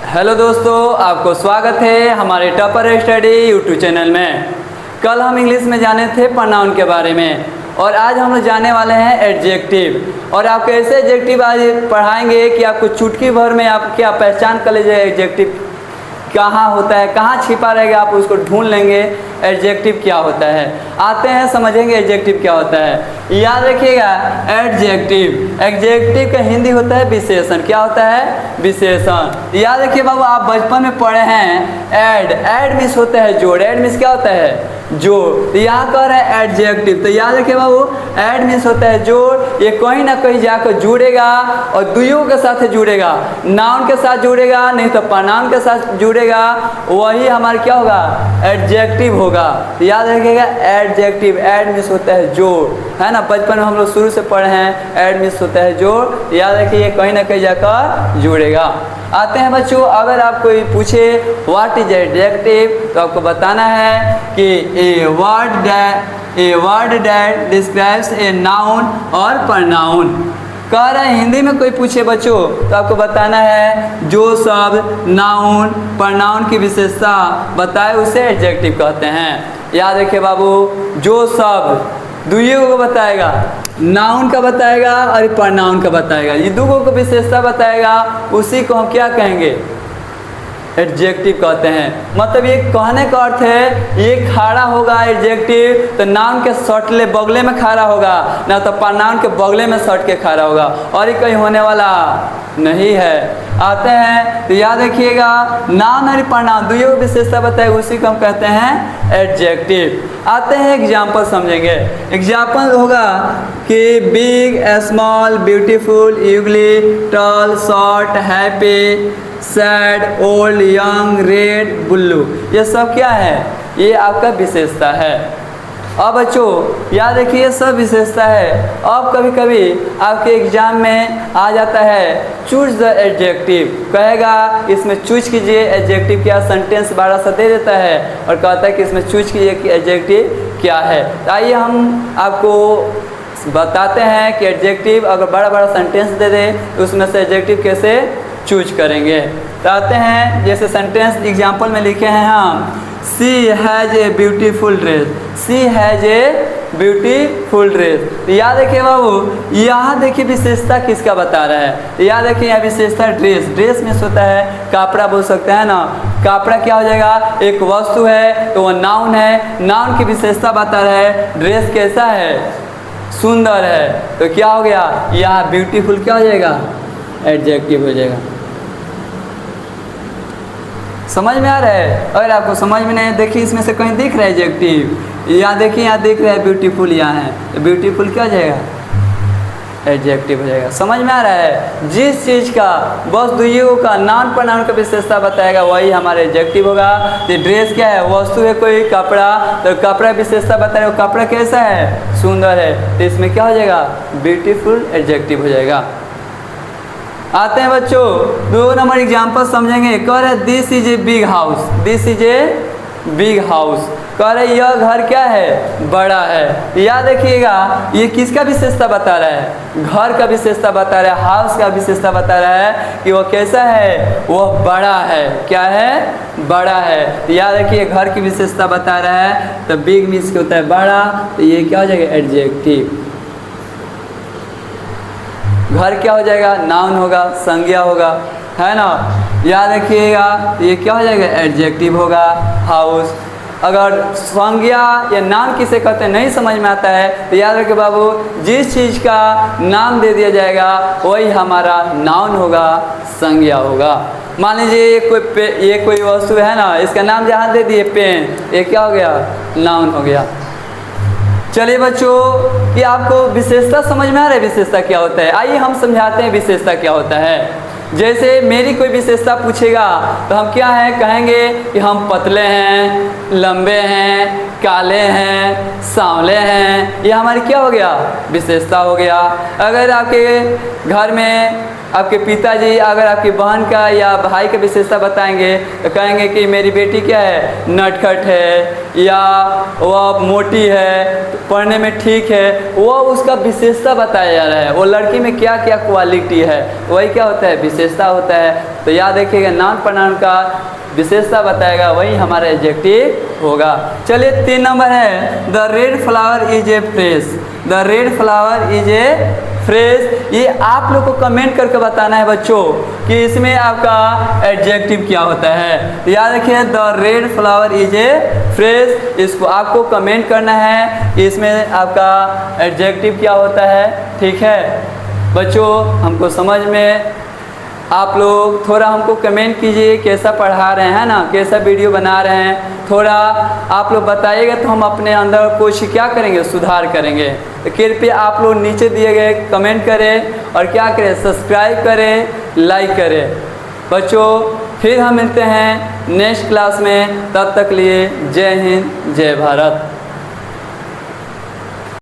Hello दोस्तों, आपको स्वागत है हमारे टॉपर स्टडी यूट्यूब चैनल में। कल हम इंग्लिश में जाने थे प्रोनाउन के बारे में और आज हम लोग जाने वाले हैं एडजेक्टिव। और आपको ऐसे एडजेक्टिव आज पढ़ाएंगे कि आपको चुटकी भर में आप क्या पहचान कर लीजिए एडजेक्टिव कहाँ होता है, कहाँ छिपा रहेगा, आप उसको ढूंढ लेंगे एडजेक्टिव क्या होता है। आते हैं समझेंगे एडजेक्टिव क्या होता है। याद रखिएगा एडजेक्टिव, एडजेक्टिव का हिंदी होता है विशेषण। क्या होता है? विशेषण। याद रखिए बाबू, आप बचपन में पढ़े हैं ऐड मीन्स होता है जोड़। ऐड मीन्स क्या होता है? जोड़। तो यहाँ कह रहे हैं एडजेक्टिव, तो याद रखिए बाबू ऐड मीन्स होता है जोड़। ये कहीं ना कहीं जाकर जुड़ेगा और दुइयों के साथ जुड़ेगा, नाउन के साथ जुड़ेगा, नहीं तो प्रोनाउन के साथ जुड़ेगा, वही हमारा क्या होगा? एडजेक्टिव होगा। याद रखिएगा एडजेक्टिव, ऐड मीन्स होता है जोड़, है ना। बचपन में हम लोग शुरू से पढ़े हैं ऐड मीन्स होता है जोड़। याद रखिए कहीं ना कहीं जाकर जुड़ेगा। आते हैं बच्चों, अगर आप कोई पूछे व्हाट इज एडजेक्टिव तो आपको बताना है कि a word that describes a noun और प्रोनाउन। कह रहे हैं हिंदी में कोई पूछे बच्चों तो आपको बताना है जो शब्द नाउन प्रोनाउन की विशेषता बताए उसे एडजेक्टिव कहते हैं। याद रखिए बाबू, जो शब्द दुइयों को बताएगा, नाउन का बताएगा और प्रोनाउन का बताएगा, ये दो को विशेषता बताएगा, उसी को हम क्या कहेंगे? एडजेक्टिव कहते हैं। मतलब ये कहने का अर्थ है ये खड़ा होगा एडजेक्टिव तो नाउन के सटले बगले में खड़ा होगा, ना तो प्रोनाउन के बगले में सट के खड़ा होगा, और ये कहीं होने वाला नहीं है। आते हैं तो याद रखिएगा नाउन और प्रोनाउन दुइयों की विशेषता बताए उसी को हम कहते हैं एडजेक्टिव। आते हैं एग्जाम्पल समझेंगे। एग्जाम्पल होगा कि big, small, beautiful, ugly, tall, short, happy, sad, old, young, red, blue, ये सब क्या है? ये आपका विशेषता है। अब बच्चों याद रखिए ये सब विशेषता है। अब कभी कभी आपके एग्जाम में आ जाता है चूज द एडजेक्टिव, कहेगा इसमें चूज कीजिए एडजेक्टिव क्या। सेंटेंस बड़ा सा दे देता है और कहता है कि इसमें चूज कीजिए कि एडजेक्टिव क्या है। तो आइए हम आपको बताते हैं कि एडजेक्टिव अगर बड़ा बड़ा सेंटेंस दे दे तो उसमें से एडजेक्टिव कैसे चूज करेंगे। तो आते हैं जैसे सेंटेंस एग्जाम्पल में लिखे हैं हम, she has a beautiful dress. She has a beautiful dress. तो याद रखिए बाबू, यहाँ देखिए विशेषता किसका बता रहा है। याद रखिए यहाँ विशेषता ड्रेस। ड्रेस में होता है कपड़ा, बोल सकते हैं ना। कपड़ा क्या हो जाएगा? एक वस्तु है तो वह नाउन है, नाउन की विशेषता बता रहा है। ड्रेस कैसा है? सुंदर है। तो क्या हो गया? यहाँ ब्यूटीफुल क्या हो जाएगा? एडजेक्टिव हो जाएगा। समझ में आ रहा है? अगर आपको समझ में नहीं देखिए इसमें से कहीं दिख रहा है एडजेक्टिव, यहाँ देखिए यहाँ दिख रहा है ब्यूटीफुल, यहाँ है तो ब्यूटीफुल क्या हो जाएगा? एडजेक्टिव हो जाएगा। समझ में आ रहा है? जिस चीज़ का बस दुइयों का नाउन प्रोनाउन का विशेषता बताएगा वही हमारा एडजेक्टिव होगा। तो ड्रेस क्या है? वस्तु है कोई, कपड़ा, तो कपड़ा विशेषता बताएगा कपड़ा कैसा है? सुंदर है। तो इसमें क्या हो जाएगा? ब्यूटीफुल एडजेक्टिव हो जाएगा। आते हैं बच्चों 2 नंबर एग्जाम्पल समझेंगे। कह रहे this is a big house. This is a big house. कह रहे यह घर क्या है? बड़ा है। याद रखिएगा ये किसका विशेषता बता रहा है? घर का विशेषता बता रहा है, हाउस का विशेषता बता रहा है कि वह कैसा है? वह बड़ा है। क्या है? बड़ा है। याद रखिए घर की विशेषता बता रहा है तो बिग मीन्स होता है बड़ा, तो ये क्या हो जाएगा? एडजेक्टिव। घर क्या हो जाएगा? नाउन होगा, संज्ञा होगा, है ना। याद रखिएगा ये क्या हो जाएगा? एडजेक्टिव होगा। हाउस अगर संज्ञा या नाम किसे कहते हैं नहीं समझ में आता है तो याद रखिए बाबू जिस चीज़ का नाम दे दिया जाएगा वही हमारा नाउन होगा, संज्ञा होगा। मान लीजिए ये कोई वस्तु है ना, इसका नाम जहाँ दे दिए पेन, ये क्या हो गया? नाउन हो गया। चलिए बच्चों कि आपको विशेषता समझ में आ रहा है विशेषता क्या होता है। आइए हम समझाते हैं विशेषता क्या होता है। जैसे मेरी कोई विशेषता पूछेगा तो हम क्या है कहेंगे कि हम पतले हैं, लंबे हैं, काले हैं, सांवले हैं। ये हमारी क्या हो गया? विशेषता हो गया। अगर आपके घर में आपके पिताजी अगर आपकी बहन का या भाई का विशेषता बताएंगे तो कहेंगे कि मेरी बेटी क्या है? नटखट है, या वह मोटी है, पढ़ने में ठीक है। वो उसका विशेषता बताया जा रहा है। वो लड़की में क्या क्या क्वालिटी है, वही क्या होता है? विशेषता विशेषता होता है। तो याद रखिएगा नाउन प्रोनाउन का विशेषता बताएगा वही हमारा एडजेक्टिव होगा। चलिए 3 नंबर है the red flower is a fresh. The red flower is a fresh, ये आप लोग को कमेंट करके बताना है बच्चों कि इसमें आपका एडजेक्टिव क्या होता है। तो याद रखिए the red flower is a fresh, इसको आपको कमेंट करना है कि इसमें आपका एडजेक्टिव क्या होता है। ठीक है बच्चों, हमको समझ में आप लोग थोड़ा हमको कमेंट कीजिए कैसा पढ़ा रहे हैं ना, कैसा वीडियो बना रहे हैं, थोड़ा आप लोग बताइएगा तो हम अपने अंदर कुछ क्या करेंगे, सुधार करेंगे। तो कृपया आप लोग नीचे दिए गए कमेंट करें और क्या करें, सब्सक्राइब करें, लाइक करें। बच्चों फिर हम मिलते हैं नेक्स्ट क्लास में, तब तक लिए जय हिंद जय भारत।